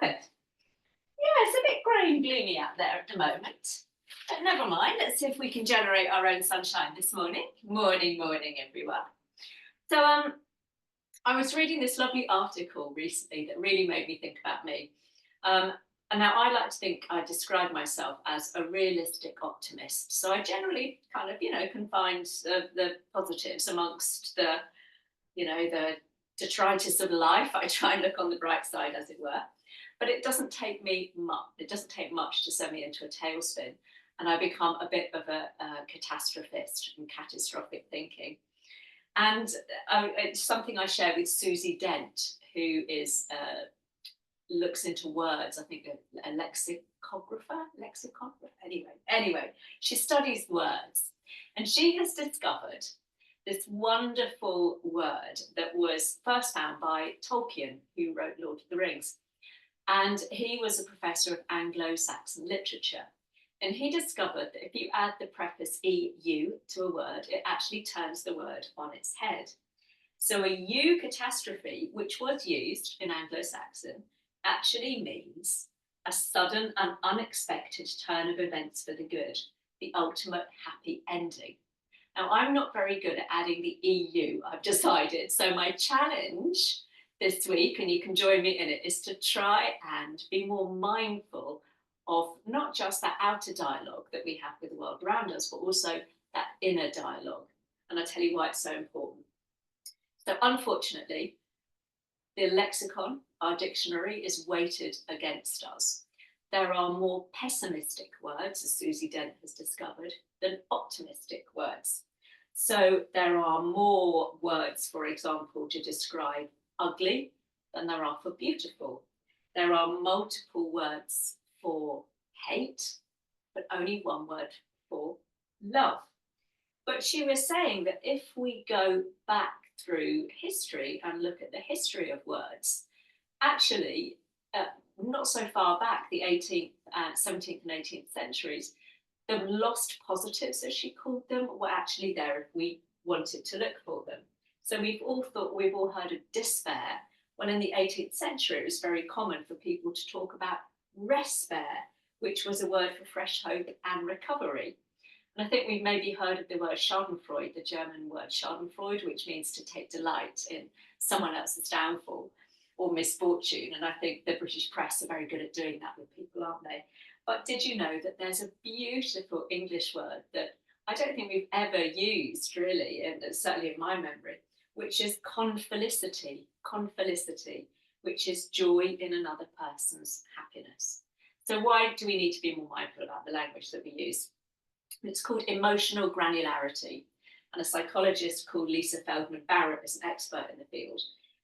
Perfect. Yeah, it's a bit grey and gloomy out there at the moment. But never mind, let's see if we can generate our own sunshine this morning. Morning, morning, everyone. So I was reading this lovely article recently that really made me think about me. And now I like to think I describe myself as a realistic optimist. So I generally kind of, can find the positives amongst the detritus of life. I try and look on the bright side, as it were. But it doesn't take me much. It doesn't take much to send me into a tailspin, and I become a bit of a catastrophist and catastrophic thinking. And it's something I share with Susie Dent, who is looks into words. I think a lexicographer. Anyway, she studies words, and she has discovered this wonderful word that was first found by Tolkien, who wrote Lord of the Rings. And he was a professor of Anglo-Saxon literature. And he discovered that if you add the preface EU to a word, it actually turns the word on its head. So a eucatastrophe, which was used in Anglo-Saxon, actually means a sudden and unexpected turn of events for the good, the ultimate happy ending. Now, I'm not very good at adding the EU, I've decided. So my challenge this week, and you can join me in it, is to try and be more mindful of not just that outer dialogue that we have with the world around us, but also that inner dialogue. And I'll tell you why it's so important. So unfortunately, the lexicon, our dictionary, is weighted against us. There are more pessimistic words, as Susie Dent has discovered, than optimistic words. So there are more words, for example, to describe ugly than there are for beautiful. There are multiple words for hate, but only one word for love. But she was saying that if we go back through history and look at the history of words, actually, not so far back, the 18th, 17th and 18th centuries, the lost positives, as she called them, were actually there if we wanted to look for them. So we've all heard of despair, when in the 18th century it was very common for people to talk about respair, which was a word for fresh hope and recovery. And I think we've maybe heard of the word Schadenfreude, the German word Schadenfreude, which means to take delight in someone else's downfall or misfortune. And I think the British press are very good at doing that with people, aren't they? But did you know that there's a beautiful English word that I don't think we've ever used, really, and certainly in my memory, which is confelicity, which is joy in another person's happiness. So why do we need to be more mindful about the language that we use? It's called emotional granularity. And a psychologist called Lisa Feldman Barrett is an expert in the field.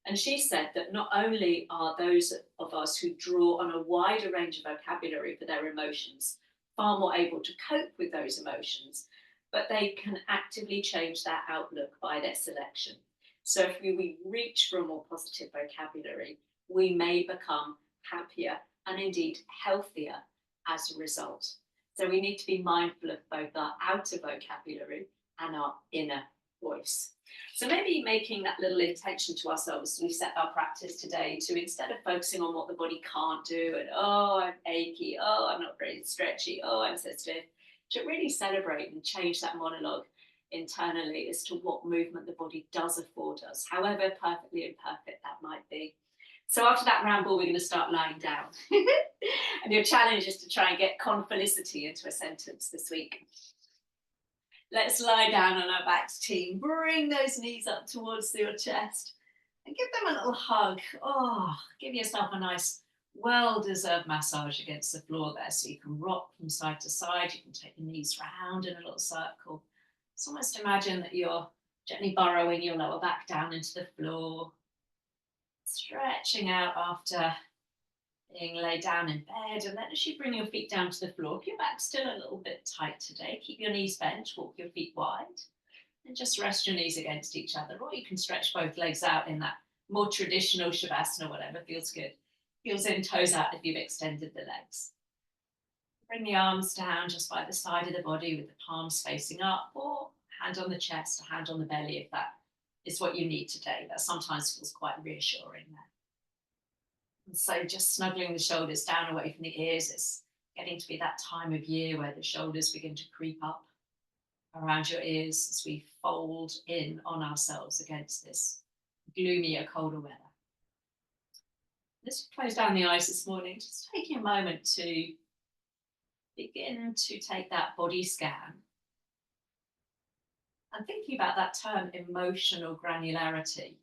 And she said that not only are those of us who draw on a wider range of vocabulary for their emotions far more able to cope with those emotions, but they can actively change their outlook by their selection. So if we reach for a more positive vocabulary, we may become happier and indeed healthier as a result. So we need to be mindful of both our outer vocabulary and our inner voice. So maybe making that little intention to ourselves as we set our practice today to, instead of focusing on what the body can't do and, oh, I'm achy, oh, I'm not very stretchy, oh, I'm so stiff, to really celebrate and change that monologue internally as to what movement the body does afford us, however perfectly imperfect that might be. So after that ramble, we're going to start lying down. And your challenge is to try and get confelicity into a sentence this week. Let's lie down on our backs, team. Bring those knees up towards your chest and give them a little hug. Oh, give yourself a nice, well-deserved massage against the floor there, so you can rock from side to side. You can take your knees round in a little circle. So almost imagine that you're gently burrowing your lower back down into the floor, stretching out after being laid down in bed. And then as you bring your feet down to the floor, if your back's still a little bit tight today, keep your knees bent, walk your feet wide, and just rest your knees against each other. Or you can stretch both legs out in that more traditional Shavasana, whatever feels good. Heels in, toes out if you've extended the legs. Bring the arms down just by the side of the body with the palms facing up, or hand on the chest, or hand on the belly if that is what you need today. That sometimes feels quite reassuring there. And so just snuggling the shoulders down away from the ears. It's getting to be that time of year where the shoulders begin to creep up around your ears as we fold in on ourselves against this gloomier, colder weather. Let's close down the eyes this morning, just taking a moment to begin to take that body scan and thinking about that term emotional granularity.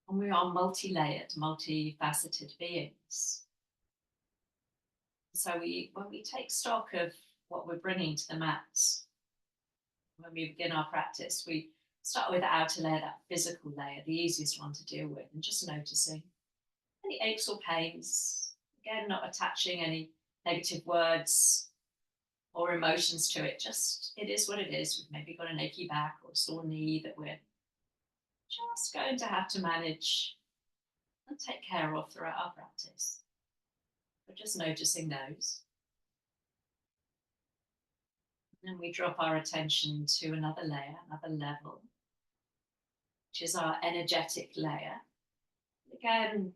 And we are multi-layered, multifaceted beings. So when we take stock of what we're bringing to the mats, when we begin our practice, we start with the outer layer, that physical layer, the easiest one to deal with, and just noticing any aches or pains. Again, not attaching any negative words or emotions to it. Just, it is what it is. We've maybe got an achy back or a sore knee that we're just going to have to manage and take care of throughout our practice. But just noticing those. And we drop our attention to another layer, another level, which is our energetic layer. Again,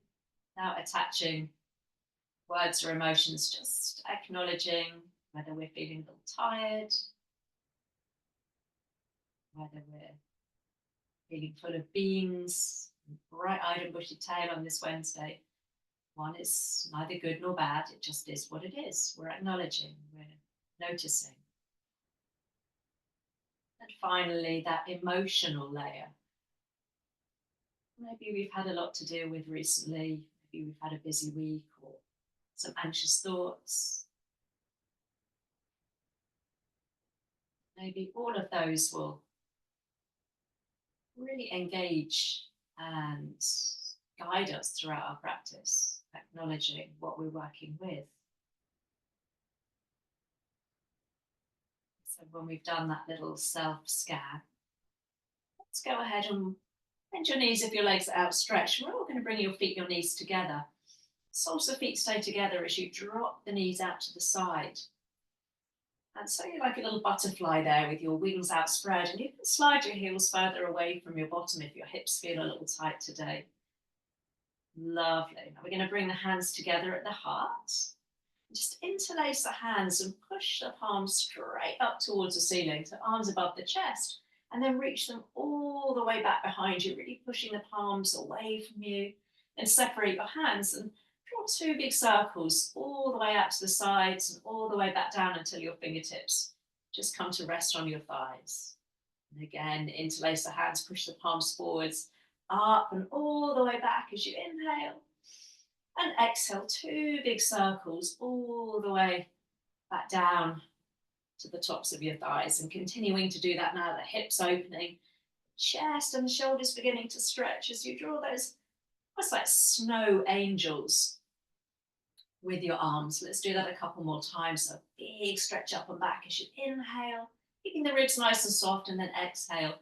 without attaching words or emotions, just acknowledging whether we're feeling a little tired, whether we're feeling full of beans, bright-eyed and bushy-tailed on this Wednesday. One is neither good nor bad, it just is what it is. We're acknowledging, we're noticing. And finally, that emotional layer. Maybe we've had a lot to deal with recently, maybe we've had a busy week or some anxious thoughts. Maybe all of those will really engage and guide us throughout our practice, acknowledging what we're working with. So when we've done that little self-scan, let's go ahead and bend your knees if your legs are outstretched. We're all going to bring your feet, your knees together. Soles of the feet stay together as you drop the knees out to the side. And so you're like a little butterfly there with your wings outspread, and you can slide your heels further away from your bottom if your hips feel a little tight today. Lovely. Now we're going to bring the hands together at the heart. Just interlace the hands and push the palms straight up towards the ceiling, so arms above the chest, and then reach them all the way back behind you, really pushing the palms away from you. Then separate your hands and draw two big circles all the way out to the sides and all the way back down until your fingertips just come to rest on your thighs. And again, interlace the hands, push the palms forwards, up and all the way back as you inhale. And exhale, two big circles all the way back down to the tops of your thighs. And continuing to do that now, the hips opening, chest and the shoulders beginning to stretch as you draw those almost like snow angels with your arms. Let's do that a couple more times. So big stretch up and back as you inhale, keeping the ribs nice and soft, and then exhale.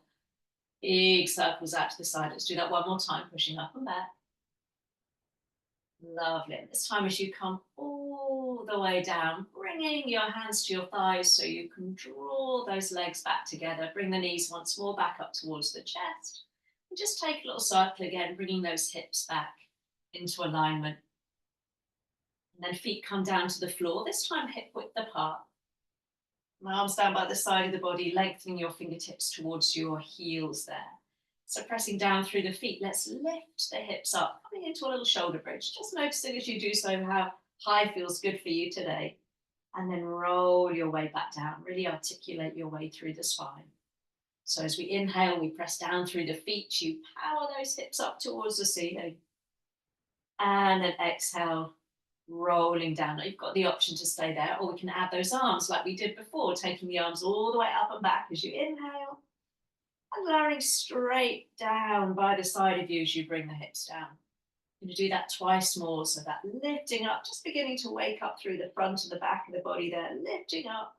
Big circles out to the side. Let's do that one more time, pushing up and back. Lovely. And this time as you come all the way down, bringing your hands to your thighs so you can draw those legs back together. Bring the knees once more back up towards the chest. And just take a little circle again, bringing those hips back into alignment. And then feet come down to the floor, this time hip width apart. My arms down by the side of the body, lengthening your fingertips towards your heels there. So pressing down through the feet, let's lift the hips up, coming into a little shoulder bridge. Just noticing as you do so how high feels good for you today. And then roll your way back down, really articulate your way through the spine. So as we inhale, we press down through the feet, you power those hips up towards the ceiling. And then exhale, rolling down. Now you've got the option to stay there, or we can add those arms like we did before, taking the arms all the way up and back as you inhale. And lowering straight down by the side of you as you bring the hips down. You're going to do that twice more, so that lifting up, just beginning to wake up through the front and the back of the body there, lifting up.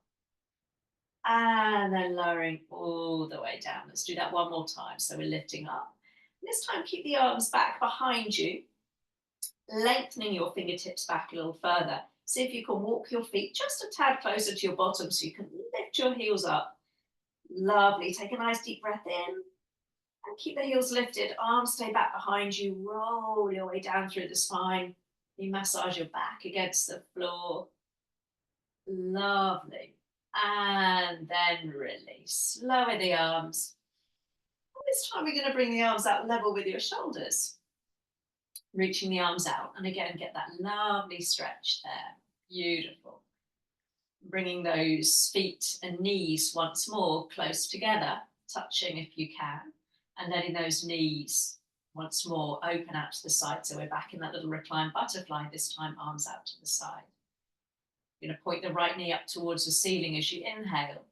And then lowering all the way down. Let's do that one more time. So we're lifting up. This time keep the arms back behind you, lengthening your fingertips back a little further. See if you can walk your feet just a tad closer to your bottom so you can lift your heels up. Lovely. Take a nice deep breath in And keep the heels lifted, arms stay back behind you, roll your way down through the spine. You massage your back against the floor. Lovely. And then release. Lower the arms. This time we're going to bring the arms out level with your shoulders. Reaching the arms out. And again, get that lovely stretch there. Beautiful. Bringing those feet and knees once more close together, touching if you can. And letting those knees once more open out to the side. So we're back in that little reclined butterfly, this time arms out to the side. You're going to point the right knee up towards the ceiling as you inhale.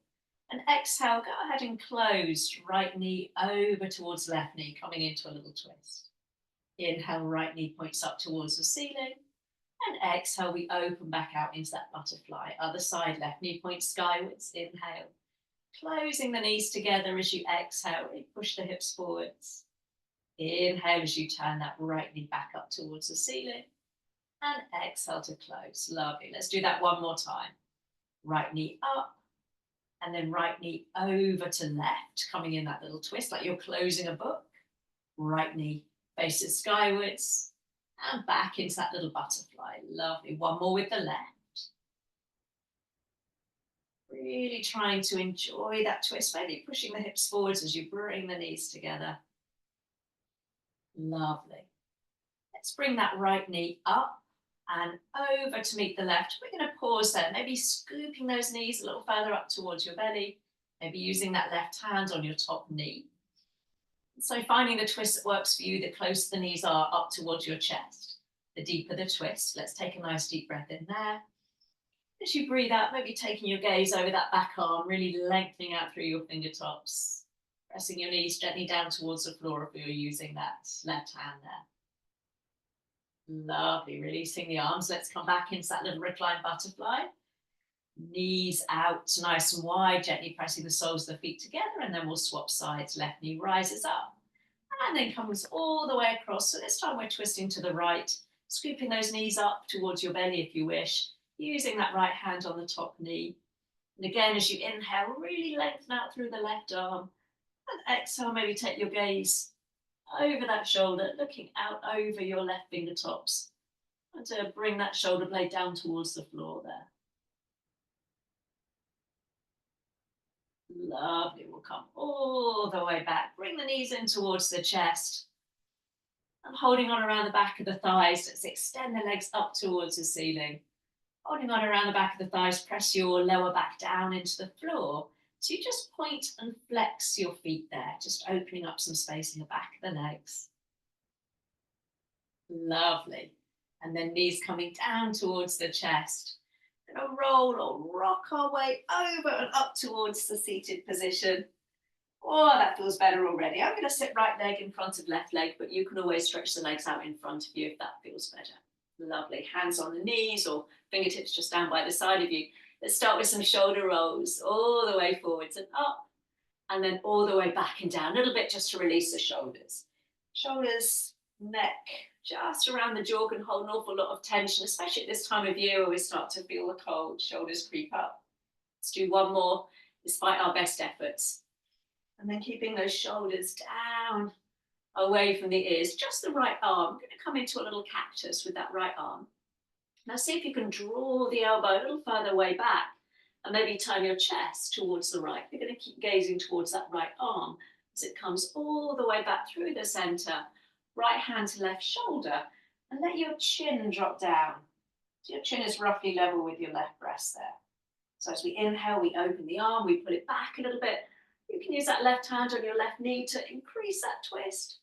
And exhale, go ahead and close right knee over towards left knee, coming into a little twist. Inhale, right knee points up towards the ceiling. And exhale, we open back out into that butterfly. Other side, left knee points skywards. Inhale. Closing the knees together as you exhale, really push the hips forwards. Inhale as you turn that right knee back up towards the ceiling. And exhale to close. Lovely. Let's do that one more time. Right knee up. And then right knee over to left, coming in that little twist, like you're closing a book. Right knee faces skywards. And back into that little butterfly. Lovely. One more with the left. Really trying to enjoy that twist, maybe pushing the hips forwards as you bring the knees together. Lovely. Let's bring that right knee up and over to meet the left. We're going to pause there, maybe scooping those knees a little further up towards your belly, maybe using that left hand on your top knee. So finding the twist that works for you, the closer the knees are up towards your chest, the deeper the twist. Let's take a nice deep breath in there. As you breathe out, maybe taking your gaze over that back arm, really lengthening out through your fingertips, pressing your knees gently down towards the floor if you're using that left hand there. Lovely, releasing the arms. Let's come back into that little reclined butterfly. Knees out nice and wide, gently pressing the soles of the feet together, and then we'll swap sides. Left knee rises up and then comes all the way across. So this time we're twisting to the right, scooping those knees up towards your belly if you wish, using that right hand on the top knee. And again, as you inhale, really lengthen out through the left arm. And exhale, maybe take your gaze over that shoulder, looking out over your left fingertips. And to bring that shoulder blade down towards the floor there. Lovely. We'll come all the way back. Bring the knees in towards the chest. And holding on around the back of the thighs, let's extend the legs up towards the ceiling. Holding on around the back of the thighs, press your lower back down into the floor. So you just point and flex your feet there, just opening up some space in the back of the legs. Lovely. And then knees coming down towards the chest. Going to roll or rock our way over and up towards the seated position. Oh, that feels better already. I'm going to sit right leg in front of left leg, but you can always stretch the legs out in front of you if that feels better. Lovely. Hands on the knees or fingertips just down by the side of you. Let's start with some shoulder rolls all the way forwards and up, and then all the way back and down. A little bit just to release the shoulders. Shoulders, neck, just around the jaw can hold an awful lot of tension, especially at this time of year where we start to feel the cold. Shoulders creep up. Let's do one more despite our best efforts. And then keeping those shoulders down, away from the ears, just the right arm. I'm going to come into a little cactus with that right arm. Now see if you can draw the elbow a little further away back and maybe turn your chest towards the right. You're going to keep gazing towards that right arm as it comes all the way back through the center, right hand to left shoulder, and let your chin drop down. So your chin is roughly level with your left breast there. So as we inhale, we open the arm, we pull it back a little bit. You can use that left hand on your left knee to increase that twist.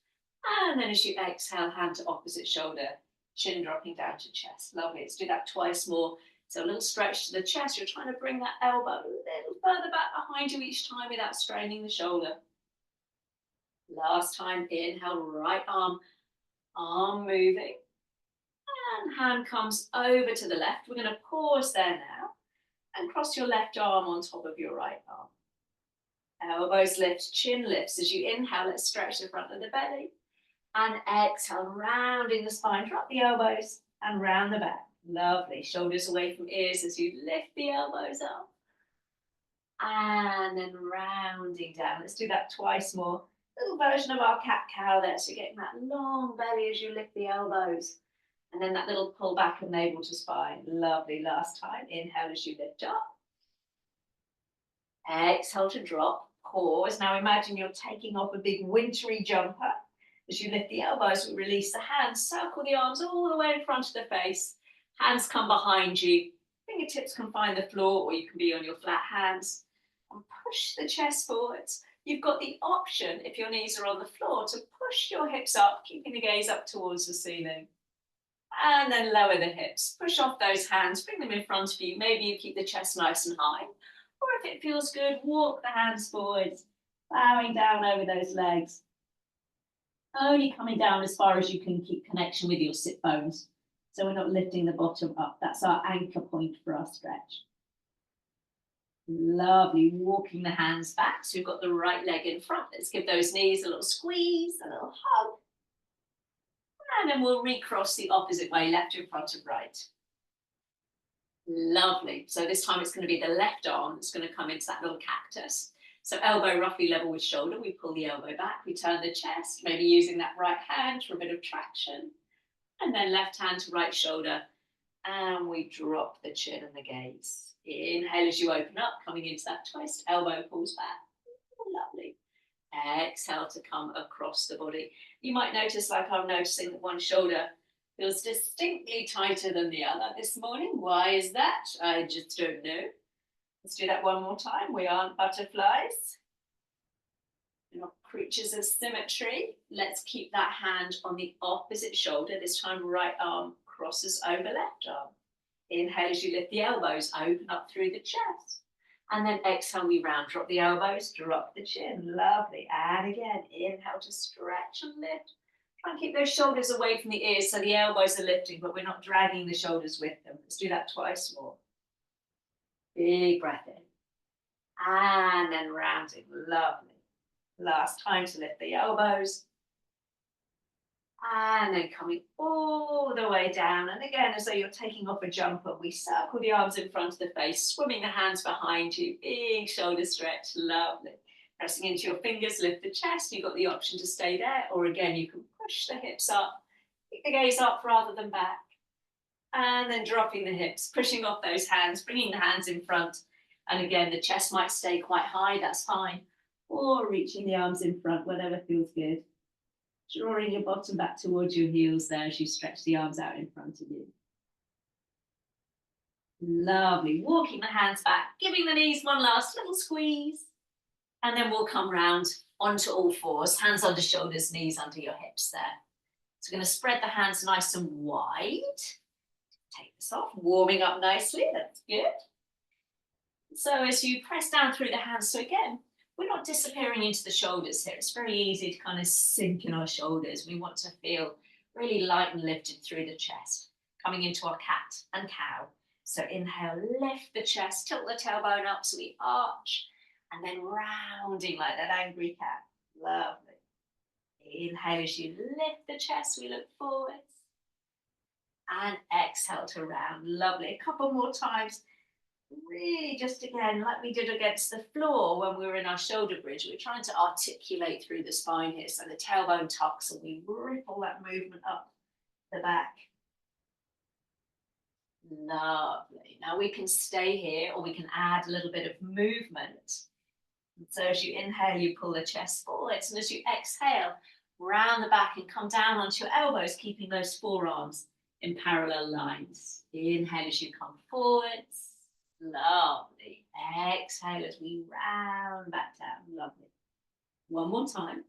And then as you exhale, hand to opposite shoulder, chin dropping down to chest. Lovely. Let's do that twice more. So a little stretch to the chest. You're trying to bring that elbow a little further back behind you each time without straining the shoulder. Last time, inhale, right arm moving. And hand comes over to the left. We're going to pause there now and cross your left arm on top of your right arm. Elbows lift, chin lifts. As you inhale, let's stretch the front of the belly. And exhale, rounding the spine. Drop the elbows and round the back. Lovely. Shoulders away from ears as you lift the elbows up. And then rounding down. Let's do that twice more. little version of our cat-cow there. So you're getting that long belly as you lift the elbows. And then that little pull back of navel to spine. Lovely. Last time. Inhale as you lift up. Exhale to drop. Pause. Now imagine you're taking off a big wintry jumper. As you lift the elbows, we release the hands. Circle the arms all the way in front of the face. Hands come behind you. Fingertips can find the floor, or you can be on your flat hands. And push the chest forwards. You've got the option, if your knees are on the floor, to push your hips up, keeping the gaze up towards the ceiling. And then lower the hips. Push off those hands, bring them in front of you. Maybe you keep the chest nice and high. Or if it feels good, walk the hands forwards, bowing down over those legs. Only coming down as far as you can keep connection with your sit bones. So we're not lifting the bottom up. That's our anchor point for our stretch. Lovely. Walking the hands back. So we've got the right leg in front. Let's give those knees a little squeeze, a little hug. And then we'll recross the opposite way, left in front of right. Lovely. So this time it's going to be the left arm that's going to come into that little cactus. So elbow roughly level with shoulder. We pull the elbow back. We turn the chest, maybe using that right hand for a bit of traction. And then left hand to right shoulder. And we drop the chin and the gaze. Inhale as you open up, coming into that twist. Elbow pulls back. Lovely. Exhale to come across the body. You might notice, like I'm noticing, that one shoulder feels distinctly tighter than the other this morning. Why is that? I just don't know. Let's do that one more time. We aren't butterflies. We're not creatures of symmetry. Let's keep that hand on the opposite shoulder. This time right arm crosses over left arm. Inhale as you lift the elbows, open up through the chest. And then exhale, we round, drop the elbows, drop the chin. Lovely. And again, inhale to stretch and lift. Try and keep those shoulders away from the ears so the elbows are lifting, but we're not dragging the shoulders with them. Let's do that twice more. Big breath in. And then rounding. Lovely. Last time to lift the elbows. And then coming all the way down. And again, as though you're taking off a jumper, we circle the arms in front of the face, swimming the hands behind you. Big shoulder stretch. Lovely. Pressing into your fingers, lift the chest. You've got the option to stay there. Or again, you can push the hips up. Keep the gaze up rather than back. And then dropping the hips, pushing off those hands, bringing the hands in front. And again, the chest might stay quite high. That's fine. Or reaching the arms in front, whatever feels good. Drawing your bottom back towards your heels there as you stretch the arms out in front of you. Lovely. Walking the hands back, giving the knees one last little squeeze. And then we'll come round onto all fours, hands under shoulders, knees under your hips there. So we're going to spread the hands nice and wide. Take this off, warming up nicely. That's good. So as you press down through the hands, so again, we're not disappearing into the shoulders here. It's very easy to kind of sink in our shoulders. We want to feel really light and lifted through the chest, coming into our cat and cow. So inhale, lift the chest, tilt the tailbone up so we arch, and then rounding like that angry cat. Lovely. Inhale as you lift the chest, we look forwards. And exhale to round. Lovely. A couple more times. Really just again, like we did against the floor when we were in our shoulder bridge, we're trying to articulate through the spine here. So the tailbone tucks and we ripple that movement up the back. Lovely. Now we can stay here or we can add a little bit of movement. So as you inhale, you pull the chest forwards, and as you exhale, round the back and come down onto your elbows, keeping those forearms in parallel lines. Inhale as you come forwards. Lovely. Exhale as we round back down. Lovely. One more time.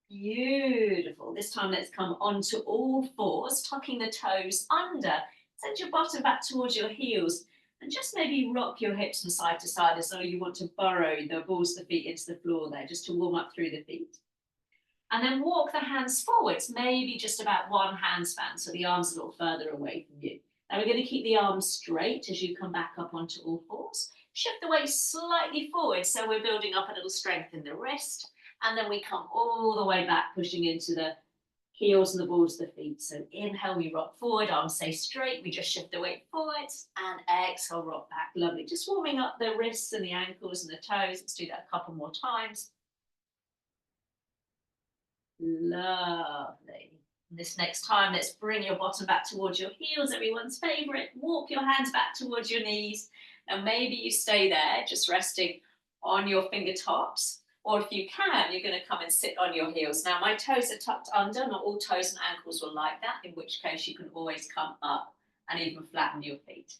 Beautiful. This time let's come onto all fours, tucking the toes under. Send your bottom back towards your heels and just maybe rock your hips from side to side as though you want to burrow the balls of the feet into the floor there, just to warm up through the feet. And then walk the hands forwards, maybe just about one handspan, so the arms a little further away from you. Now we're going to keep the arms straight as you come back up onto all fours. Shift the weight slightly forward, so we're building up a little strength in the wrist. And then we come all the way back, pushing into the heels and the balls of the feet. So inhale, we rock forward, arms stay straight, we just shift the weight forwards, and exhale, rock back. Lovely. Just warming up the wrists and the ankles and the toes. Let's do that a couple more times. Lovely. And this next time, let's bring your bottom back towards your heels, everyone's favorite. Walk your hands back towards your knees. And maybe you stay there, just resting on your fingertips. Or if you can, you're going to come and sit on your heels. Now, my toes are tucked under. Not all toes and ankles will like that, in which case you can always come up and even flatten your feet.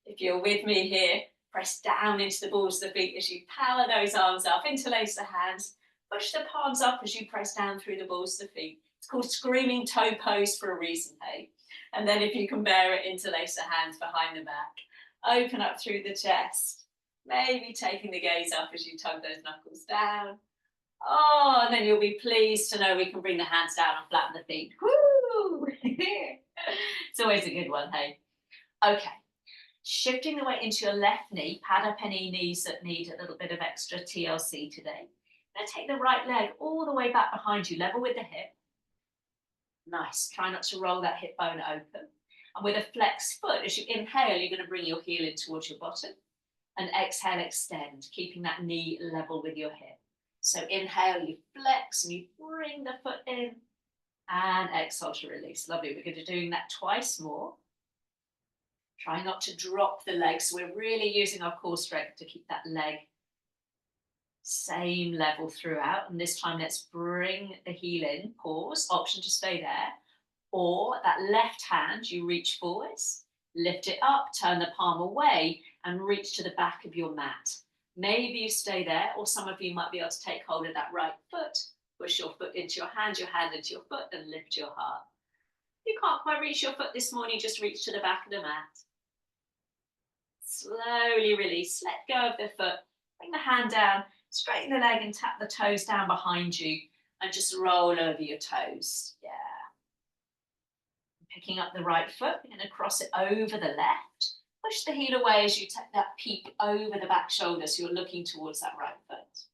If you're with me here, press down into the balls of the feet as you power those arms up, interlace the hands. Push the palms up as you press down through the balls of the feet. It's called screaming toe pose for a reason, hey? And then if you can bear it, interlace the hands behind the back. Open up through the chest. Maybe taking the gaze up as you tug those knuckles down. Oh, and then you'll be pleased to know we can bring the hands down and flatten the feet. Woo! It's always a good one, hey? Okay. Shifting the weight into your left knee, pad up any knees that need a little bit of extra TLC today. Now take the right leg all the way back behind you, level with the hip. Nice. Try not to roll that hip bone open. And with a flexed foot, as you inhale, you're going to bring your heel in towards your bottom. And exhale, extend, keeping that knee level with your hip. So inhale, you flex and you bring the foot in. And exhale to release. Lovely. We're going to be doing that twice more. Try not to drop the leg. So we're really using our core strength to keep that leg same level throughout. And this time, let's bring the heel in. Pause. Option to stay there. Or that left hand, you reach forwards. Lift it up, turn the palm away, and reach to the back of your mat. Maybe you stay there, or some of you might be able to take hold of that right foot, push your foot into your hand into your foot, and lift your heart. If you can't quite reach your foot this morning, just reach to the back of the mat. Slowly release, let go of the foot, bring the hand down, straighten the leg and tap the toes down behind you, and just roll over your toes. Yeah. Picking up the right foot, we're going to cross it over the left. Push the heel away as you take that peek over the back shoulder, so you're looking towards that right foot.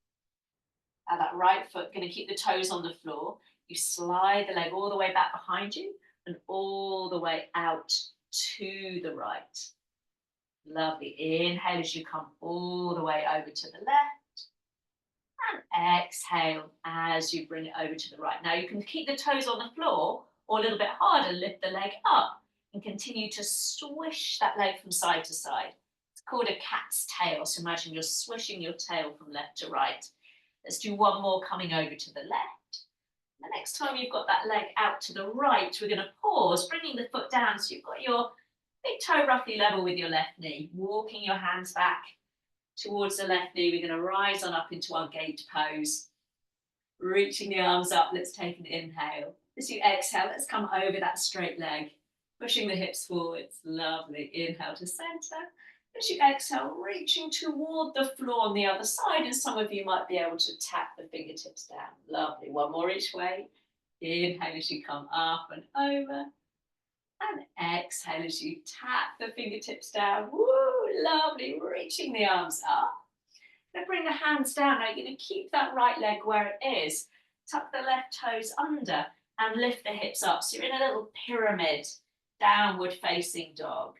Now that right foot, going to keep the toes on the floor. You slide the leg all the way back behind you and all the way out to the right. Lovely. Inhale as you come all the way over to the left. And exhale as you bring it over to the right. Now you can keep the toes on the floor, or a little bit harder, lift the leg up and continue to swish that leg from side to side. It's called a cat's tail. So imagine you're swishing your tail from left to right. Let's do one more coming over to the left. The next time you've got that leg out to the right, we're going to pause, bringing the foot down so you've got your big toe roughly level with your left knee. Walking your hands back towards the left knee, we're going to rise on up into our gate pose. Reaching the arms up, let's take an inhale. As you exhale, let's come over that straight leg, pushing the hips forwards. Lovely. Inhale to center. As you exhale, reaching toward the floor on the other side, and some of you might be able to tap the fingertips down. Lovely. One more each way. Inhale as you come up and over. And exhale as you tap the fingertips down. Woo, lovely. Reaching the arms up. Now bring the hands down. Now you're going to keep that right leg where it is. Tuck the left toes under and lift the hips up. So you're in a little pyramid, downward facing dog.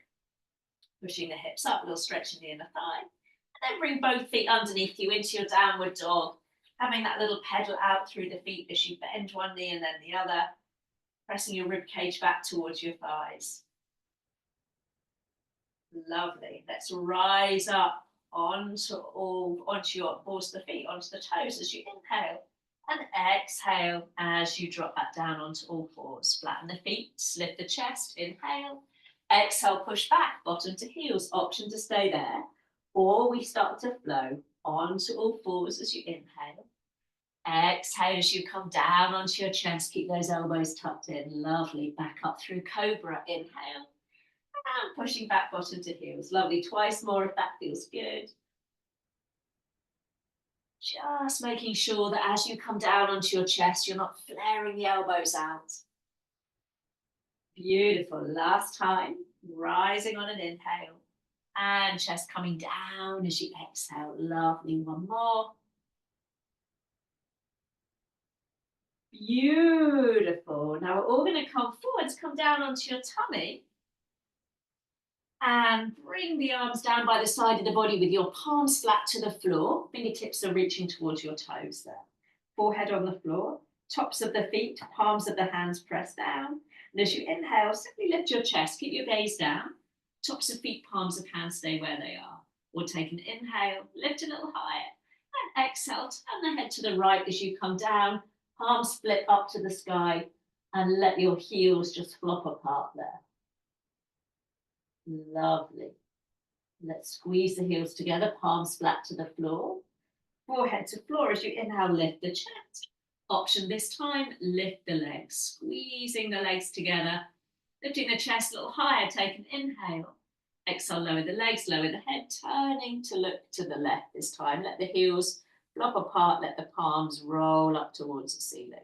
Pushing the hips up, a little stretch in the inner thigh. And then bring both feet underneath you into your downward dog. Having that little pedal out through the feet as you bend one knee and then the other. Pressing your rib cage back towards your thighs. Lovely. Let's rise up onto your balls of the feet, onto the toes as you inhale. And exhale as you drop back down onto all fours. Flatten the feet, lift the chest, inhale. Exhale, push back, bottom to heels. Option to stay there. Or we start to flow onto all fours as you inhale. Exhale as you come down onto your chest. Keep those elbows tucked in. Lovely. Back up through cobra. Inhale. And pushing back, bottom to heels. Lovely. Twice more if that feels good. Just making sure that as you come down onto your chest, you're not flaring the elbows out. Beautiful. Last time. Rising on an inhale. And chest coming down as you exhale. Lovely. One more. Beautiful. Now we're all going to come forwards, come down onto your tummy and bring the arms down by the side of the body with your palms flat to the floor. Fingertips are reaching towards your toes there. Forehead on the floor, tops of the feet, palms of the hands pressed down. And as you inhale, simply lift your chest, keep your gaze down. Tops of feet, palms of hands stay where they are. Or take an inhale, lift a little higher. And exhale, turn the head to the right as you come down. Palms split up to the sky and let your heels just flop apart there. Lovely. Let's squeeze the heels together, palms flat to the floor. Forehead to floor as you inhale, lift the chest. Option this time, lift the legs, squeezing the legs together, lifting the chest a little higher, take an inhale. Exhale, lower the legs, lower the head, turning to look to the left this time. Let the heels flop apart, let the palms roll up towards the ceiling.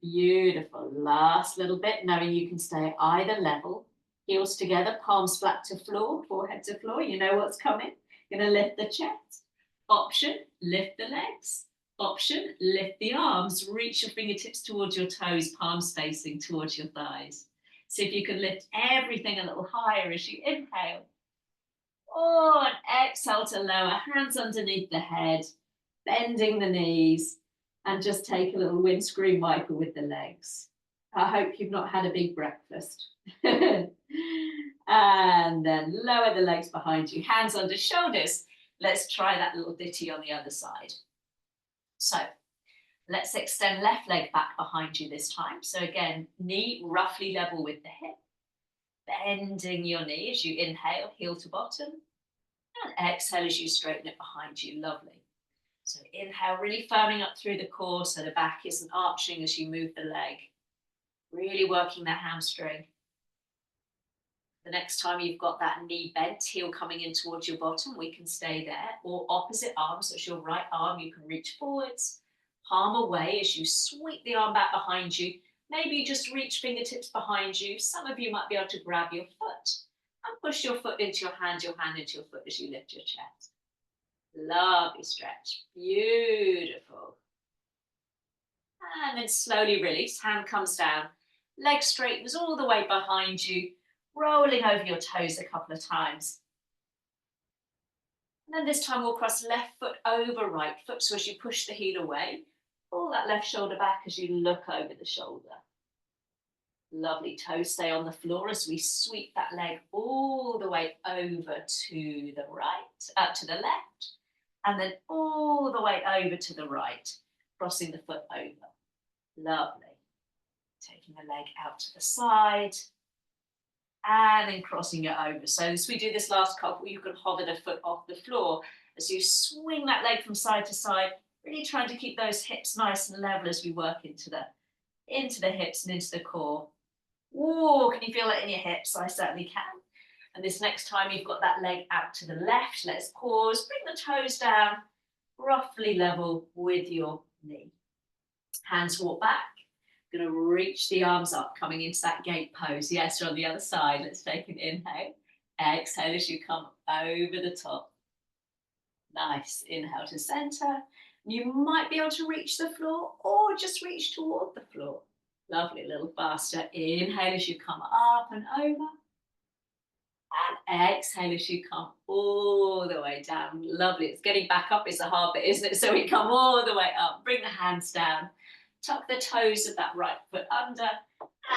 Beautiful. Last little bit, knowing you can stay at either level. Heels together, palms flat to floor, forehead to floor. You know what's coming. You're going to lift the chest. Option, lift the legs. Option, lift the arms. Reach your fingertips towards your toes, palms facing towards your thighs. See if you can lift everything a little higher as you inhale. Oh, and exhale to lower, hands underneath the head, bending the knees, and just take a little windscreen wiper with the legs. I hope you've not had a big breakfast. And then lower the legs behind you, hands under shoulders. Let's try that little ditty on the other side. So let's extend left leg back behind you this time. So again, knee roughly level with the hip. Bending your knee as you inhale, heel to bottom. And exhale as you straighten it behind you. Lovely. So inhale, really firming up through the core so the back isn't arching as you move the leg. Really working that hamstring. The next time you've got that knee bent, heel coming in towards your bottom, we can stay there. Or opposite arm, so it's your right arm, you can reach forwards, palm away as you sweep the arm back behind you. Maybe you just reach fingertips behind you. Some of you might be able to grab your foot and push your foot into your hand into your foot as you lift your chest. Lovely stretch. Beautiful. And then slowly release. Hand comes down. Leg straightens all the way behind you. Rolling over your toes a couple of times. And then this time we'll cross left foot over right foot. So as you push the heel away, pull that left shoulder back as you look over the shoulder. Lovely. Toes stay on the floor as we sweep that leg all the way over to the right, up to the left, and then all the way over to the right, crossing the foot over. Lovely. Taking the leg out to the side, and then crossing it over. So as we do this last couple, you can hover the foot off the floor as you swing that leg from side to side, really trying to keep those hips nice and level as we work into the hips and into the core. Whoa, can you feel it in your hips? I certainly can. And this next time you've got that leg out to the left, let's pause, bring the toes down, roughly level with your knee. Hands walk back. Going to reach the arms up, coming into that gate pose. Yes, you're on the other side. Let's take an inhale. Exhale as you come over the top. Nice. Inhale to center. You might be able to reach the floor or just reach toward the floor. Lovely, a little faster. Inhale as you come up and over. And exhale as you come all the way down. Lovely. It's getting back up is the hard bit, isn't it? So we come all the way up. Bring the hands down. Tuck the toes of that right foot under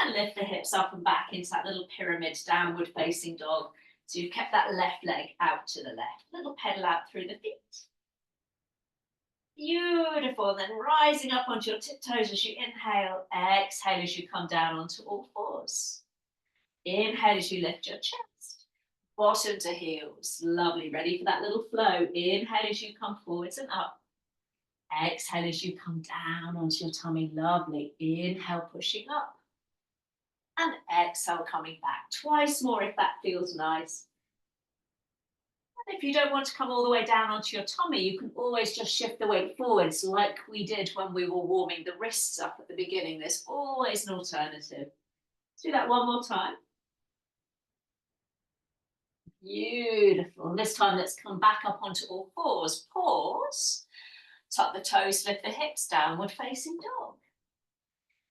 and lift the hips up and back into that little pyramid downward facing dog. So you've kept that left leg out to the left. Little pedal out through the feet. Beautiful. Then rising up onto your tiptoes as you inhale. Exhale as you come down onto all fours. Inhale as you lift your chest. Bottom to heels. Lovely. Ready for that little flow. Inhale as you come forwards and up. Exhale as you come down onto your tummy. Lovely. Inhale, pushing up. And exhale, coming back. Twice more if that feels nice. And if you don't want to come all the way down onto your tummy, you can always just shift the weight forwards like we did when we were warming the wrists up at the beginning. There's always an alternative. Let's do that one more time. Beautiful. And this time, let's come back up onto all fours. Pause. Tuck the toes, lift the hips, downward facing dog.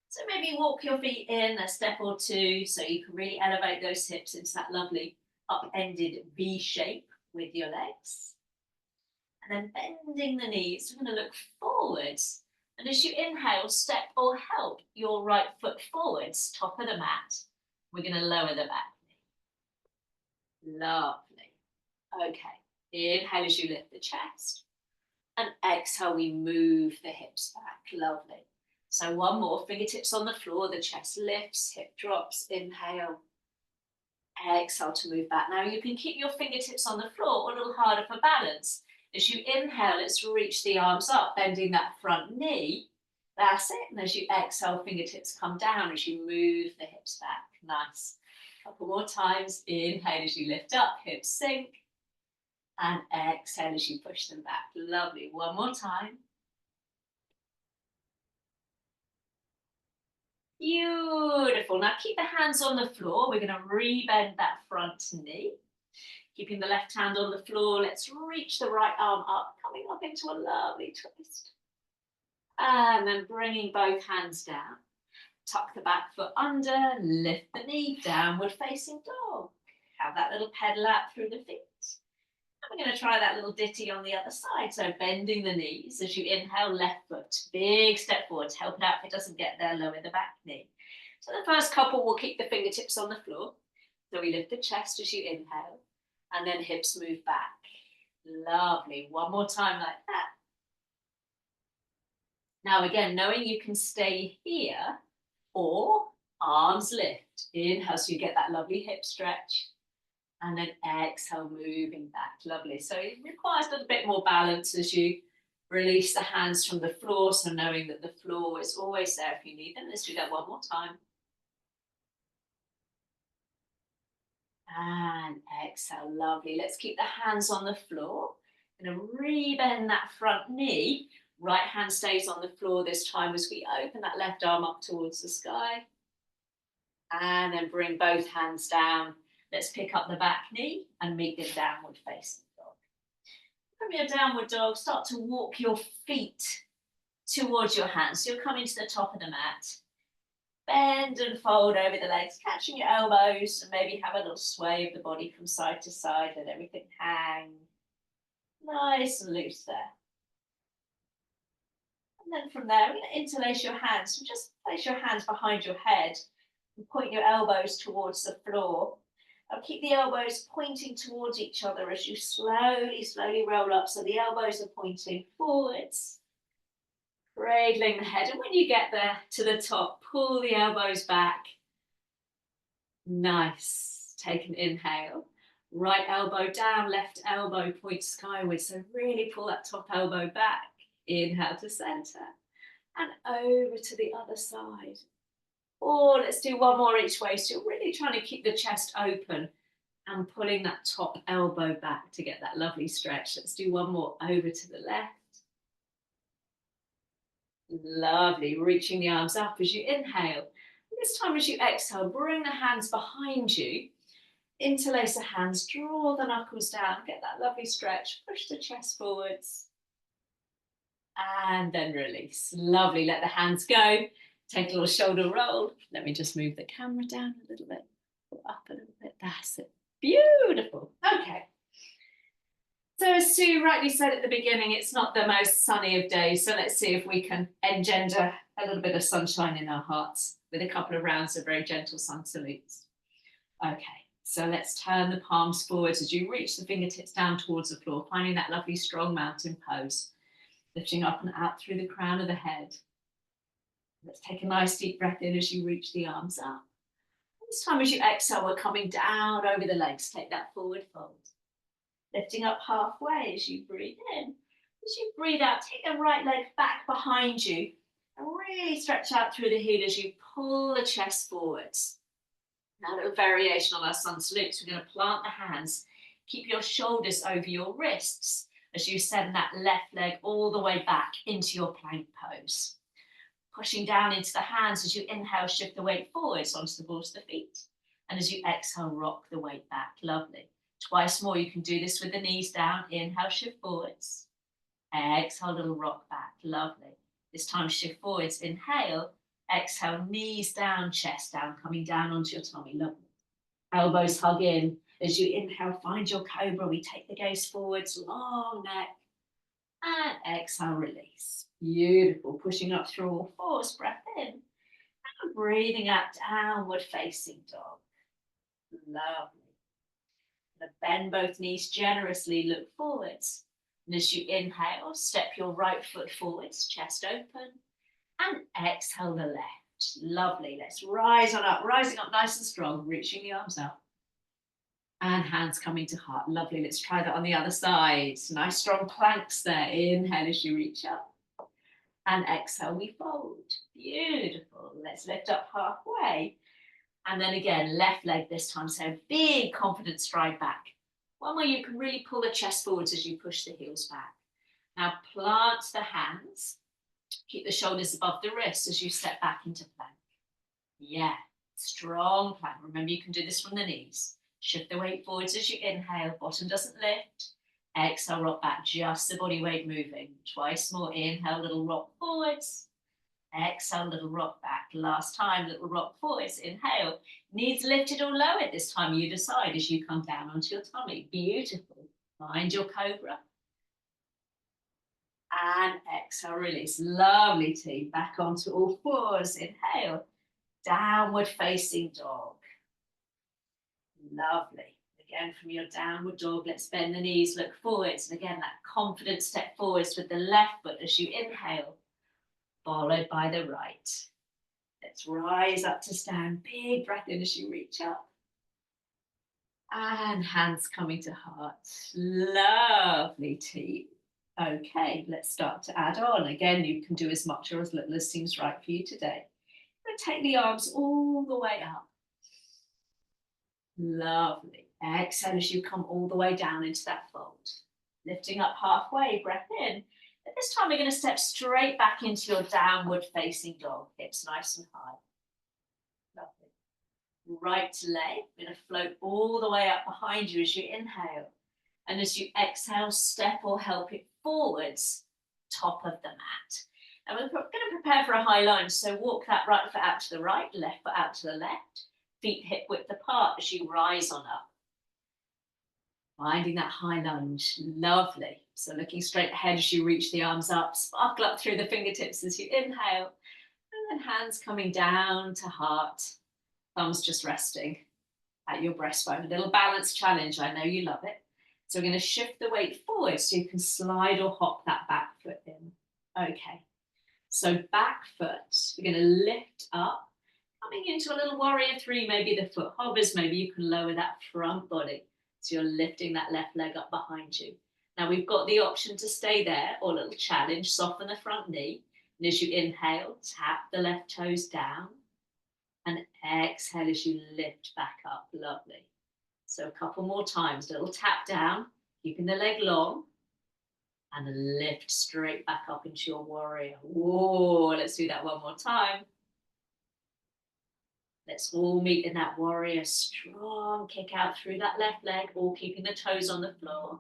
So maybe walk your feet in a step or two so you can really elevate those hips into that lovely upended V shape with your legs. And then bending the knees, we're going to look forwards. And as you inhale, step or help your right foot forwards, top of the mat. We're going to lower the back knee. Lovely. Okay. Inhale as you lift the chest. And exhale, we move the hips back. Lovely. So one more, fingertips on the floor, the chest lifts, hip drops, inhale. Exhale to move back. Now you can keep your fingertips on the floor a little harder for balance. As you inhale, let's reach the arms up, bending that front knee. That's it. And as you exhale, fingertips come down as you move the hips back. Nice. Couple more times. Inhale as you lift up, hips sink. And exhale as you push them back. Lovely. One more time. Beautiful. Now keep the hands on the floor. We're going to rebend that front knee. Keeping the left hand on the floor, let's reach the right arm up, coming up into a lovely twist. And then bringing both hands down. Tuck the back foot under, lift the knee, downward facing dog. Have that little pedal out through the feet. And we're going to try that little ditty on the other side. So bending the knees as you inhale, left foot, big step forward, help it out if it doesn't get there, lower the back knee. So the first couple, we'll keep the fingertips on the floor. So we lift the chest as you inhale. And then hips move back. Lovely. One more time like that. Now again, knowing you can stay here or arms lift. Inhale so you get that lovely hip stretch. And then exhale, moving back. Lovely. So it requires a little bit more balance as you release the hands from the floor. So knowing that the floor is always there if you need them. Let's do that one more time. And exhale, lovely. Let's keep the hands on the floor. Going to rebend that front knee. Right hand stays on the floor this time as we open that left arm up towards the sky. And then bring both hands down. Let's pick up the back knee and meet the downward facing dog. From your downward dog, start to walk your feet towards your hands. So you're coming to the top of the mat. Bend and fold over the legs, catching your elbows, and maybe have a little sway of the body from side to side. Let everything hang nice and loose there. And then from there, we're going to interlace your hands. So just place your hands behind your head and point your elbows towards the floor. I'll keep the elbows pointing towards each other as you slowly roll up. So the elbows are pointing forwards, cradling the head. And when you get there to the top, pull the elbows back. Nice. Take an inhale. Right elbow down, left elbow points skyward. So really pull that top elbow back. Inhale to center and over to the other side. Or let's do one more each way. So you're really trying to keep the chest open and pulling that top elbow back to get that lovely stretch. Let's do one more over to the left. Lovely. Reaching the arms up as you inhale. This time as you exhale, bring the hands behind you. Interlace the hands, draw the knuckles down, get that lovely stretch, push the chest forwards. And then release. Lovely. Let the hands go. Take a little shoulder roll. Let me just move the camera down a little bit. Up a little bit. That's it. Beautiful. Okay. So as Sue rightly said at the beginning, it's not the most sunny of days. So let's see if we can engender a little bit of sunshine in our hearts with a couple of rounds of very gentle sun salutes. Okay. So let's turn the palms forwards as you reach the fingertips down towards the floor, finding that lovely strong mountain pose. Lifting up and out through the crown of the head. Let's take a nice deep breath in as you reach the arms up. This time as you exhale, we're coming down over the legs. Take that forward fold. Lifting up halfway as you breathe in. As you breathe out, take the right leg back behind you and really stretch out through the heel as you pull the chest forwards. Now a little variation on our sun salutes. We're going to plant the hands. Keep your shoulders over your wrists as you send that left leg all the way back into your plank pose. Pushing down into the hands as you inhale, shift the weight forwards onto the balls of the feet. And as you exhale, rock the weight back. Lovely. Twice more, you can do this with the knees down. Inhale, shift forwards. Exhale, little rock back. Lovely. This time shift forwards. Inhale. Exhale, knees down, chest down, coming down onto your tummy. Lovely. Elbows hug in. As you inhale, find your cobra. We take the gaze forwards, long neck. And exhale, release. Beautiful. Pushing up through all fours. Breath in. And breathing out, downward facing dog. Lovely. Now bend both knees generously. Look forwards. And as you inhale, step your right foot forwards, chest open. And exhale the left. Lovely. Let's rise on up, rising up nice and strong, reaching the arms up. And hands coming to heart. Lovely. Let's try that on the other side. Nice strong planks there. Inhale as you reach up. And exhale, we fold. Beautiful. Let's lift up halfway. And then again, left leg this time. So big confident stride back. One where you can really pull the chest forwards as you push the heels back. Now plant the hands. Keep the shoulders above the wrists as you step back into plank. Yeah, strong plank. Remember, you can do this from the knees. Shift the weight forwards as you inhale. Bottom doesn't lift. Exhale, rock back. Just the body weight moving. Twice more. Inhale, little rock forwards. Exhale, little rock back. Last time, little rock forwards. Inhale. Knees lifted or lowered. This time you decide as you come down onto your tummy. Beautiful. Find your cobra. And exhale, release. Lovely, team. Back onto all fours. Inhale. Downward facing dog. Lovely. Again, from your downward dog, let's bend the knees, look forwards. And again, that confident step forwards with the left foot as you inhale, followed by the right. Let's rise up to stand. Big breath in as you reach up. And hands coming to heart. Lovely, team. Okay, let's start to add on. Again, you can do as much or as little as seems right for you today. And take the arms all the way up. Lovely. Exhale as you come all the way down into that fold. Lifting up halfway, breath in. At this time, we're going to step straight back into your downward facing dog. Hips nice and high. Lovely. Right leg, we're going to float all the way up behind you as you inhale. And as you exhale, step or help it forwards, top of the mat. And we're going to prepare for a high lunge. So walk that right foot out to the right, left foot out to the left. Feet hip width apart as you rise on up. Finding that high lunge. Lovely. So looking straight ahead as you reach the arms up. Sparkle up through the fingertips as you inhale. And then hands coming down to heart. Thumbs just resting at your breastbone. A little balance challenge. I know you love it. So we're going to shift the weight forward so you can slide or hop that back foot in. Okay. So back foot. We're going to lift up. Coming into a little warrior three, maybe the foot hovers, maybe you can lower that front body. So you're lifting that left leg up behind you. Now we've got the option to stay there or a little challenge, soften the front knee. And as you inhale, tap the left toes down and exhale as you lift back up. Lovely. So a couple more times, little tap down, keeping the leg long and lift straight back up into your warrior. Whoa, let's do that one more time. Let's all meet in that warrior. Strong kick out through that left leg, all keeping the toes on the floor.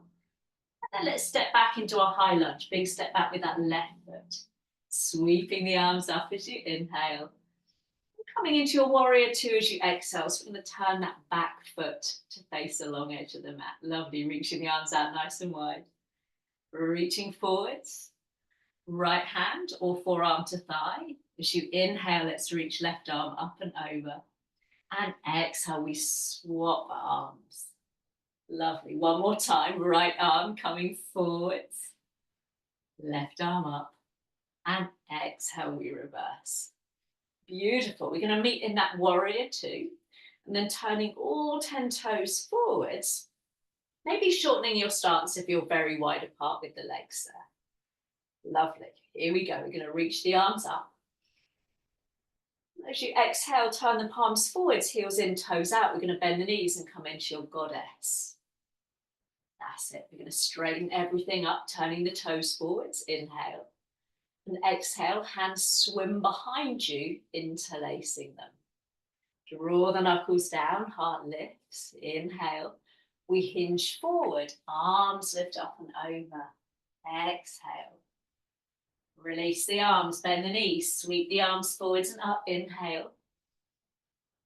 And then let's step back into our high lunge. Big step back with that left foot. Sweeping the arms up as you inhale. Coming into your warrior two as you exhale. So we're going to turn that back foot to face the long edge of the mat. Lovely. Reaching the arms out nice and wide. Reaching forwards. Right hand or forearm to thigh. As you inhale, let's reach left arm up and over. And exhale, we swap arms. Lovely. One more time. Right arm coming forwards. Left arm up. And exhale, we reverse. Beautiful. We're going to meet in that warrior two. And then turning all 10 toes forwards. Maybe shortening your stance if you're very wide apart with the legs there. Lovely. Here we go. We're going to reach the arms up. As you exhale, turn the palms forwards, heels in, toes out. We're going to bend the knees and come into your goddess. That's it. We're going to straighten everything up, turning the toes forwards. Inhale. And exhale, hands swim behind you, interlacing them. Draw the knuckles down, heart lifts. Inhale. We hinge forward, arms lift up and over. Exhale. Release the arms, bend the knees, sweep the arms forwards and up. Inhale.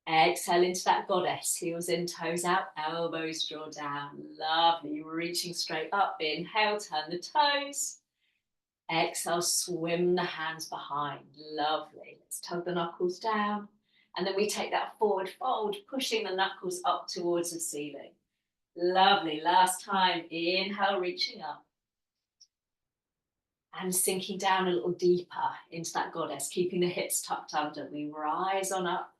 Exhale into that goddess. Heels in, toes out, elbows draw down. Lovely. Reaching straight up. Inhale, turn the toes. Exhale, swim the hands behind. Lovely. Let's tug the knuckles down. And then we take that forward fold, pushing the knuckles up towards the ceiling. Lovely. Last time. Inhale, reaching up. And sinking down a little deeper into that goddess, keeping the hips tucked under. We rise on up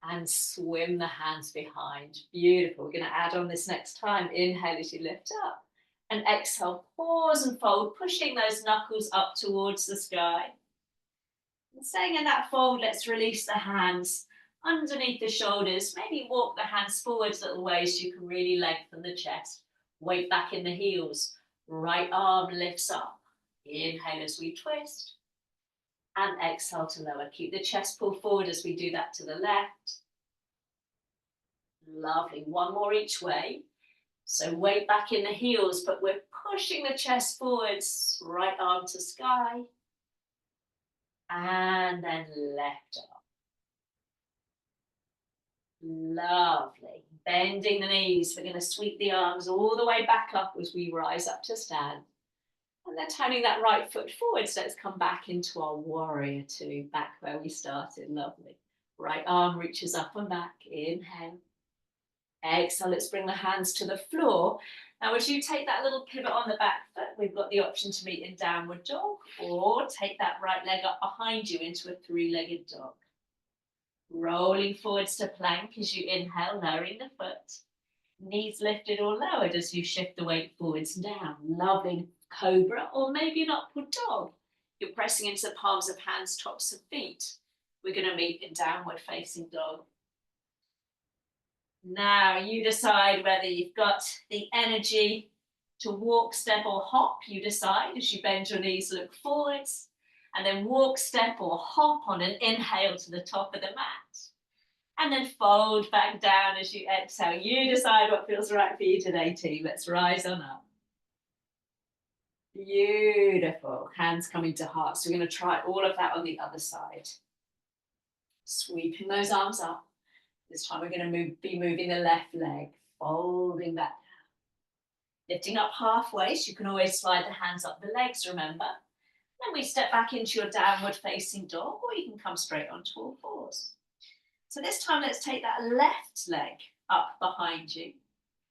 and swim the hands behind. Beautiful. We're going to add on this next time. Inhale as you lift up. And exhale, pause and fold, pushing those knuckles up towards the sky. And staying in that fold, let's release the hands underneath the shoulders. Maybe walk the hands forwards little ways so you can really lengthen the chest. Weight back in the heels. Right arm lifts up. Inhale as we twist. And exhale to lower. Keep the chest pulled forward as we do that to the left. Lovely. One more each way. So weight back in the heels, but we're pushing the chest forwards. Right arm to sky. And then left arm. Lovely. Bending the knees. We're going to sweep the arms all the way back up as we rise up to stand. And then turning that right foot forward. So let's come back into our warrior two, back where we started. Lovely. Right arm reaches up and back. Inhale. Exhale. Let's bring the hands to the floor. Now, as you take that little pivot on the back foot, we've got the option to meet in downward dog, or take that right leg up behind you into a three-legged dog. Rolling forwards to plank as you inhale, lowering the foot. Knees lifted or lowered as you shift the weight forwards and down. Loving cobra or maybe an upward dog. You're pressing into the palms of hands, tops of feet. We're going to meet in downward facing dog. Now you decide whether you've got the energy to walk, step or hop. You decide as you bend your knees, look forwards. And then walk, step or hop on an inhale to the top of the mat. And then fold back down as you exhale. You decide what feels right for you today, team. Let's rise on up. Beautiful. Hands coming to heart. So we're going to try all of that on the other side. Sweeping those arms up. This time we're going to be moving the left leg. Folding that down. Lifting up halfway. So you can always slide the hands up the legs, remember. Then we step back into your downward facing dog, or you can come straight onto all fours. So this time, let's take that left leg up behind you.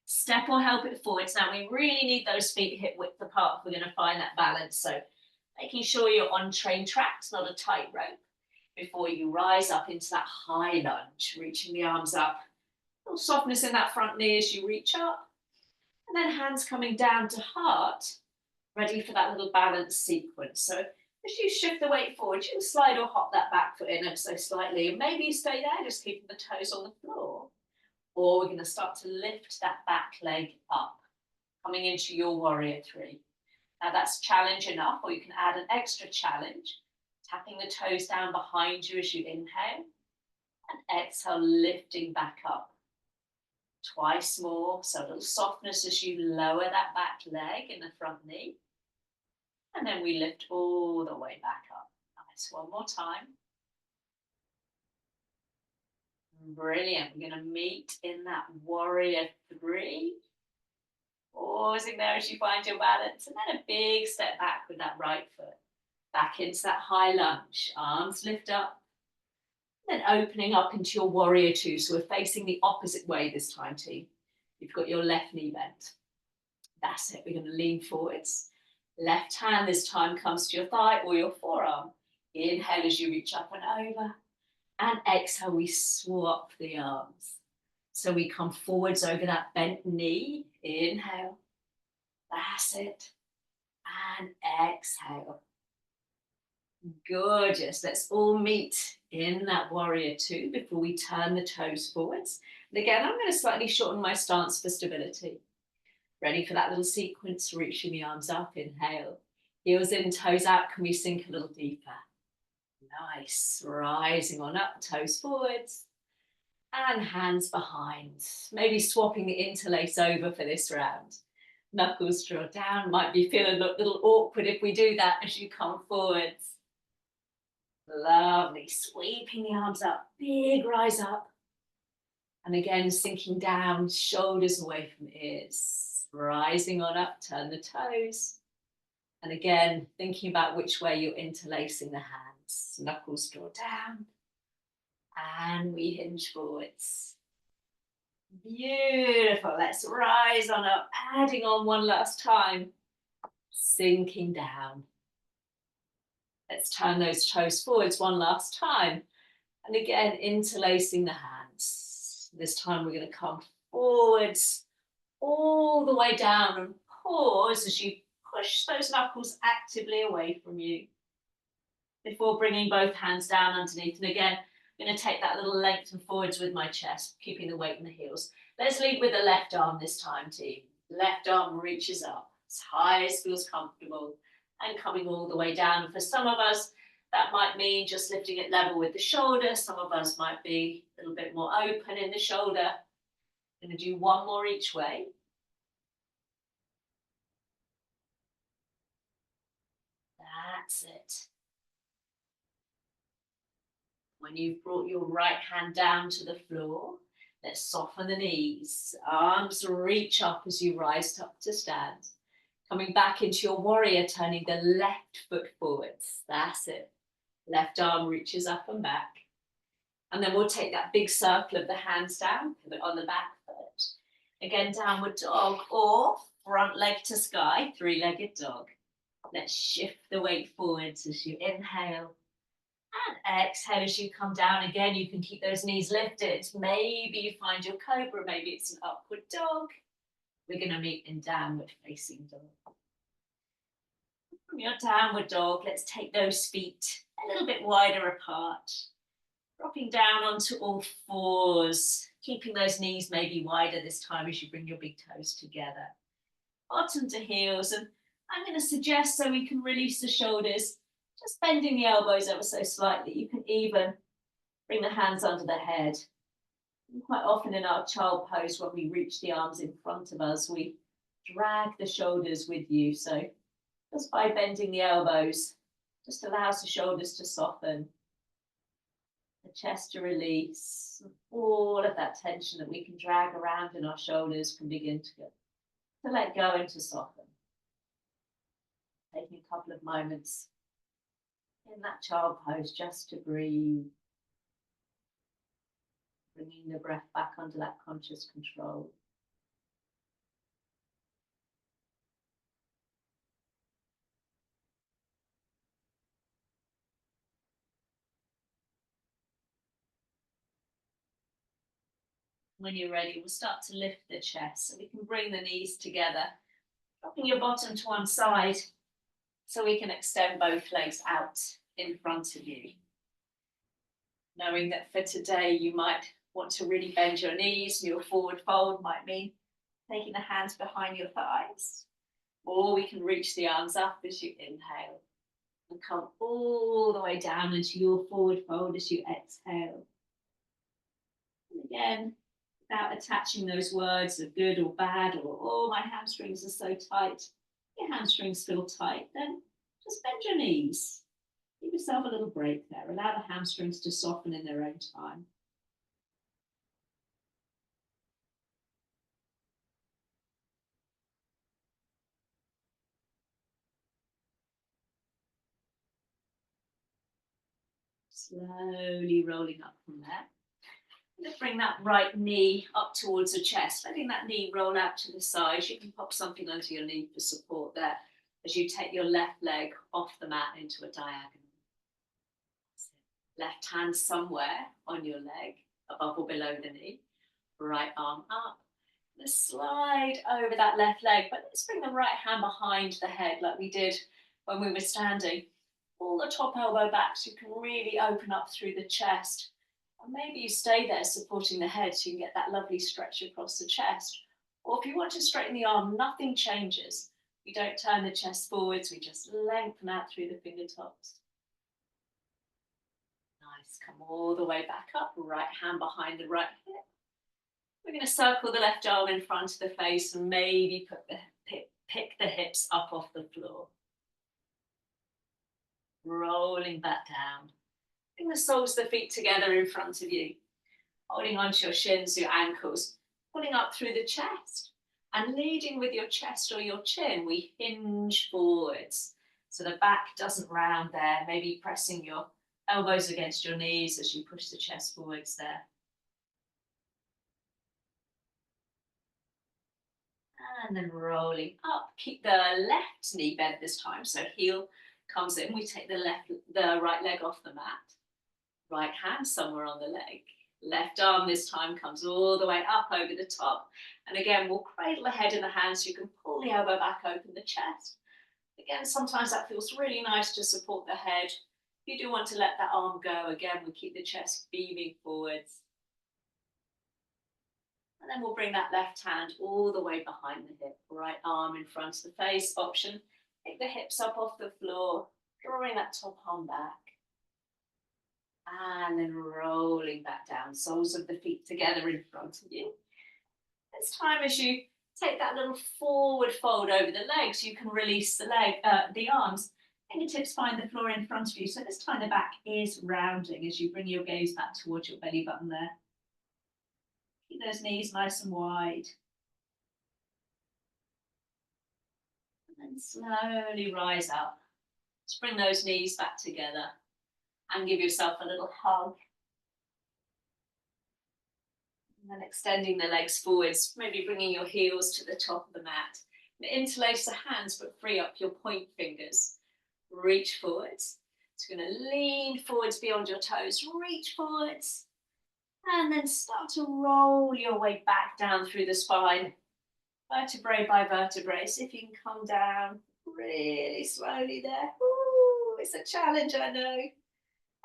Step or help it forwards. Now we really need those feet hip width apart if we're going to find that balance. So making sure you're on train tracks, not a tight rope, before you rise up into that high lunge, reaching the arms up. A little softness in that front knee as you reach up. And then hands coming down to heart. Ready for that little balance sequence. So as you shift the weight forward, you can slide or hop that back foot in ever so slightly. And maybe you stay there, just keeping the toes on the floor. Or we're going to start to lift that back leg up, coming into your warrior three. Now that's challenge enough, or you can add an extra challenge. Tapping the toes down behind you as you inhale. And exhale, lifting back up. Twice more, so a little softness as you lower that back leg in the front knee. And then we lift all the way back up. Nice, one more time. Brilliant, we're going to meet in that warrior three. Pausing there as you find your balance. And then a big step back with that right foot. Back into that high lunge, arms lift up. And then opening up into your warrior two. So we're facing the opposite way this time, team. You've got your left knee bent. That's it, we're going to lean forwards. Left hand this time comes to your thigh or your forearm. Inhale as you reach up and over. And exhale, we swap the arms. So we come forwards over that bent knee. Inhale. That's it. And exhale. Gorgeous. Let's all meet in that warrior two before we turn the toes forwards. And again, I'm going to slightly shorten my stance for stability. Ready for that little sequence, reaching the arms up, inhale. Heels in, toes out, can we sink a little deeper? Nice, rising on up, toes forwards, and hands behind. Maybe swapping the interlace over for this round. Knuckles draw down. Might be feeling a little awkward if we do that as you come forwards. Lovely, sweeping the arms up, big rise up. And again, sinking down, shoulders away from ears, rising on up, turn the toes. And again, thinking about which way you're interlacing the hands. Knuckles draw down. And we hinge forwards. Beautiful. Let's rise on up, adding on one last time. Sinking down. Let's turn those toes forwards one last time. And again, interlacing the hands. This time we're going to come forwards, all the way down, and pause as you push those knuckles actively away from you. Before bringing both hands down underneath. And again, I'm going to take that little lengthen forwards with my chest, keeping the weight in the heels. Let's lead with the left arm this time, team. Left arm reaches up as high as feels comfortable and coming all the way down. And for some of us, that might mean just lifting it level with the shoulder. Some of us might be a little bit more open in the shoulder. I'm going to do one more each way. That's it. When you've brought your right hand down to the floor, let's soften the knees. Arms reach up as you rise up to stand. Coming back into your warrior, turning the left foot forwards. That's it. Left arm reaches up and back. And then we'll take that big circle of the hands down, pivot on the back foot. Again, downward dog or front leg to sky, three-legged dog. Let's shift the weight forwards as you inhale. And exhale as you come down. Again, you can keep those knees lifted. Maybe you find your cobra, maybe it's an upward dog. We're going to meet in downward facing dog. From your downward dog, let's take those feet a little bit wider apart. Dropping down onto all fours, keeping those knees maybe wider this time as you bring your big toes together. Bottom to heels, and I'm going to suggest, so we can release the shoulders, just bending the elbows ever so slightly. You can even bring the hands under the head. And quite often in our child pose, when we reach the arms in front of us, we drag the shoulders with you. So just by bending the elbows, just allows the shoulders to soften, the chest to release. All of that tension that we can drag around in our shoulders can begin to let go and to soften. Taking a couple of moments in that child pose just to breathe. Bringing the breath back under that conscious control. When you're ready, we'll start to lift the chest so we can bring the knees together, dropping your bottom to one side so we can extend both legs out in front of you. Knowing that for today, you might want to really bend your knees. Your forward fold might mean taking the hands behind your thighs, or we can reach the arms up as you inhale and come all the way down into your forward fold as you exhale. And again, without attaching those words of good or bad or, oh, my hamstrings are so tight. Your hamstrings feel tight, then just bend your knees. Give yourself a little break there. Allow the hamstrings to soften in their own time. Slowly rolling up from there. Let's bring that right knee up towards the chest, letting that knee roll out to the side. You can pop something under your knee for support there as you take your left leg off the mat into a diagonal. Left hand somewhere on your leg, above or below the knee. Right arm up. Let's slide over that left leg, but let's bring the right hand behind the head like we did when we were standing. Pull the top elbow back so you can really open up through the chest. And maybe you stay there supporting the head so you can get that lovely stretch across the chest. Or if you want to straighten the arm, nothing changes. We don't turn the chest forwards, we just lengthen out through the fingertips. Nice, come all the way back up, right hand behind the right hip. We're going to circle the left arm in front of the face and maybe put the hip Pick the hips up off the floor. Rolling back down. Bring the soles of the feet together in front of you. Holding onto your shins, your ankles. Pulling up through the chest. And leading with your chest or your chin, we hinge forwards. So the back doesn't round there. Maybe pressing your elbows against your knees as you push the chest forwards there. And then rolling up. Keep the left knee bent this time. So heel comes in. We take the right leg off the mat. Right hand somewhere on the leg. Left arm this time comes all the way up over the top. And again, we'll cradle the head in the hands so you can pull the elbow back, open the chest. Again, sometimes that feels really nice to support the head. If you do want to let that arm go, again, we keep the chest beaming forwards. And then we'll bring that left hand all the way behind the hip. Right arm in front of the face option. Take the hips up off the floor, drawing that top arm back. And then rolling back down, soles of the feet together in front of you. This time as you take that little forward fold over the legs, you can release the arms. Fingertips find the floor in front of you. So this time the back is rounding as you bring your gaze back towards your belly button there. Keep those knees nice and wide. And then slowly rise up. Just bring those knees back together. And give yourself a little hug. And then extending the legs forwards, maybe bringing your heels to the top of the mat. And interlace the hands, but free up your point fingers. Reach forwards. It's going to lean forwards beyond your toes. Reach forwards. And then start to roll your way back down through the spine. Vertebrae by vertebrae. See if you can come down really slowly there. Ooh, it's a challenge, I know.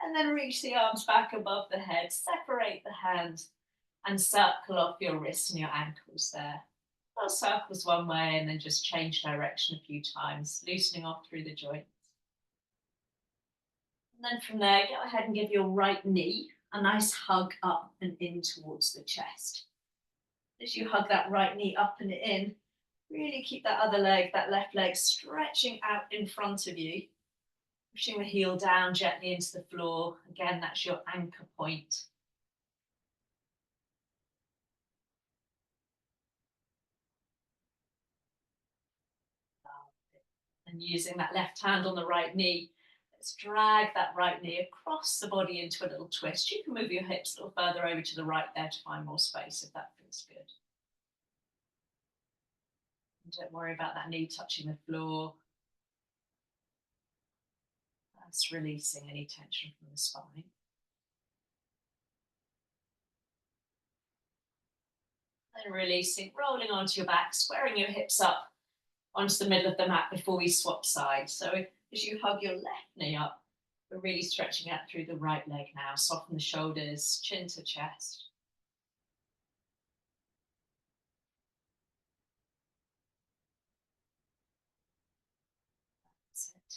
And then reach the arms back above the head, separate the hands and circle off your wrists and your ankles there. Well, circles one way and then just change direction a few times, loosening off through the joints. And then from there, go ahead and give your right knee a nice hug up and in towards the chest. As you hug that right knee up and in, really keep that other leg, that left leg, stretching out in front of you. Pushing the heel down gently into the floor. Again, that's your anchor point. And using that left hand on the right knee, let's drag that right knee across the body into a little twist. You can move your hips a little further over to the right there to find more space if that feels good. And don't worry about that knee touching the floor. That's releasing any tension from the spine. Then releasing, rolling onto your back, squaring your hips up onto the middle of the mat before we swap sides. So as you hug your left knee up, we're really stretching out through the right leg now. Soften the shoulders, chin to chest. That's it.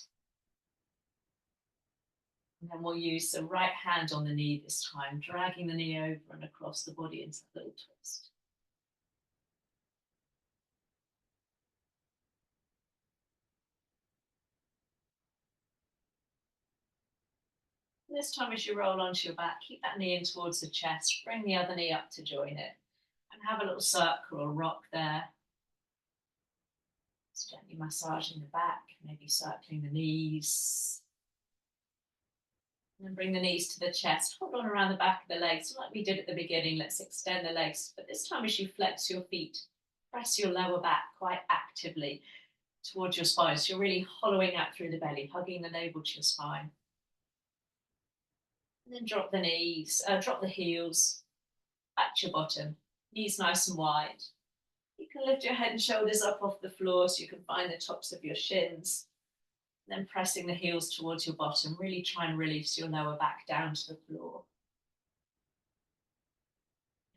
And then we'll use the right hand on the knee this time, dragging the knee over and across the body into a little twist. This time as you roll onto your back, keep that knee in towards the chest, bring the other knee up to join it, and have a little circle or rock there. Just gently massaging the back, maybe circling the knees. And then bring the knees to the chest, hold on around the back of the legs, like we did at the beginning. Let's extend the legs, but this time as you flex your feet, press your lower back quite actively towards your spine. So you're really hollowing out through the belly, hugging the navel to your spine. And then drop the knees, drop the heels, back to your bottom, knees nice and wide. You can lift your head and shoulders up off the floor so you can find the tops of your shins. Then pressing the heels towards your bottom, really try and release your lower back down to the floor.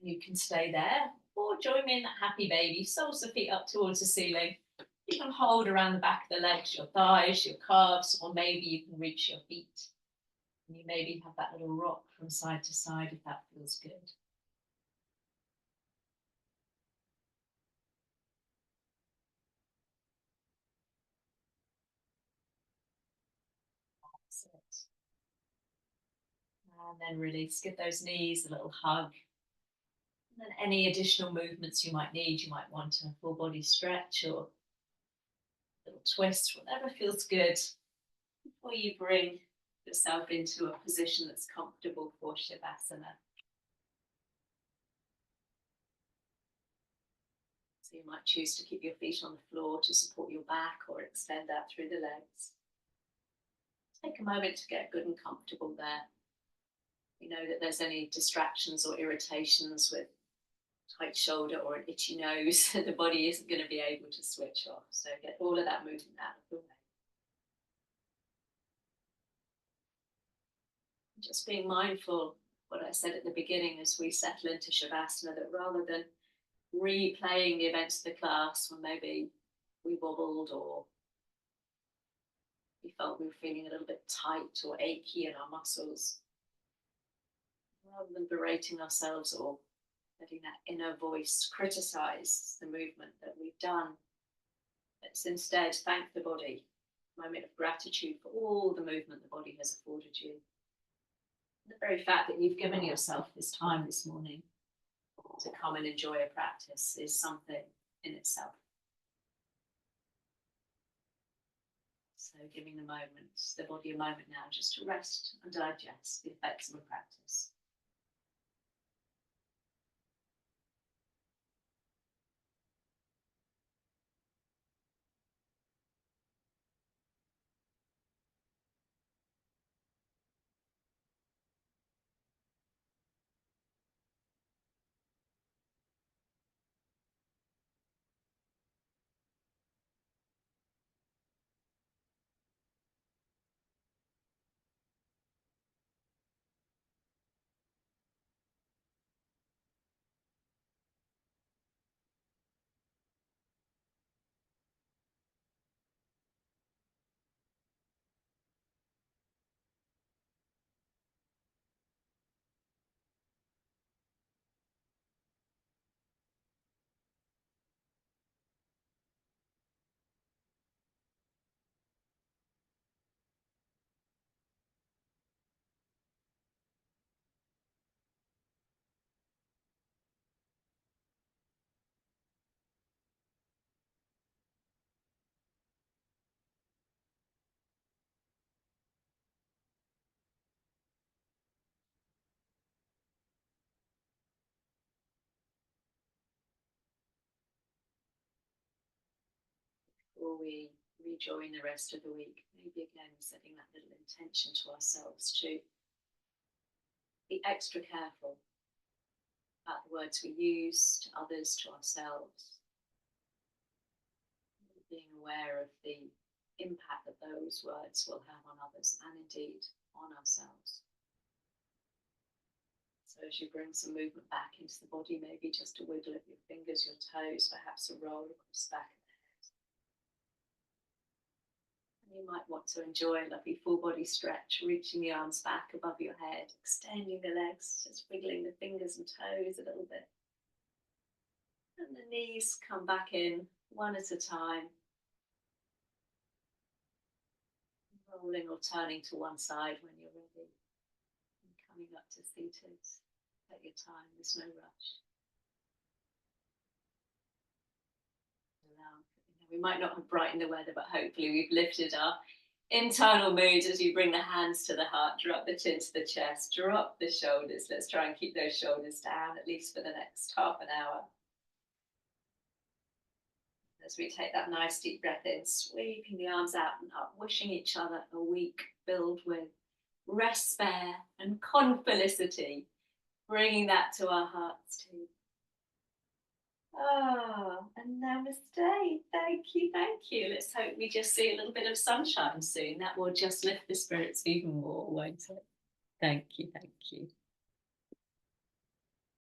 You can stay there or join me in that happy baby, soles the feet up towards the ceiling. You can hold around the back of the legs, your thighs, your calves, or maybe you can reach your feet. And you maybe have that little rock from side to side if that feels good. And then release, give those knees a little hug. And then any additional movements you might need, you might want a full body stretch or a little twist, whatever feels good, before you bring yourself into a position that's comfortable for Shavasana. So you might choose to keep your feet on the floor to support your back or extend out through the legs. Take a moment to get good and comfortable there. You know that there's any distractions or irritations with tight shoulder or an itchy nose, the body isn't going to be able to switch off. So get all of that movement out of the way. Just being mindful of what I said at the beginning as we settle into Shavasana, that rather than replaying the events of the class when maybe we wobbled or we felt we were feeling a little bit tight or achy in our muscles, rather than berating ourselves or letting that inner voice criticize the movement that we've done, let's instead thank the body, a moment of gratitude for all the movement the body has afforded you. The very fact that you've given yourself this time this morning to come and enjoy a practice is something in itself. So giving the body a moment now just to rest and digest the effects of a practice. Before we rejoin the rest of the week, maybe again setting that little intention to ourselves to be extra careful about the words we use to others, to ourselves, being aware of the impact that those words will have on others and indeed on ourselves. So as you bring some movement back into the body, maybe just a wiggle of your fingers, your toes, perhaps a roll across the back of the head. And you might want to enjoy a lovely full body stretch, reaching the arms back above your head, extending the legs, just wiggling the fingers and toes a little bit. And the knees come back in one at a time, rolling or turning to one side when you're ready, and coming up to seated. Take your time, there's no rush. We might not have brightened the weather, but hopefully we've lifted our internal mood as you bring the hands to the heart, drop the chin to the chest, drop the shoulders. Let's try and keep those shoulders down, at least for the next half an hour. As we take that nice deep breath in, sweeping the arms out and up, wishing each other a week filled with rest, spare and confelicity, bringing that to our hearts too. And namaste. Thank you, thank you. Let's hope we just see a little bit of sunshine soon. That will just lift the spirits even more, won't it? Thank you, thank you.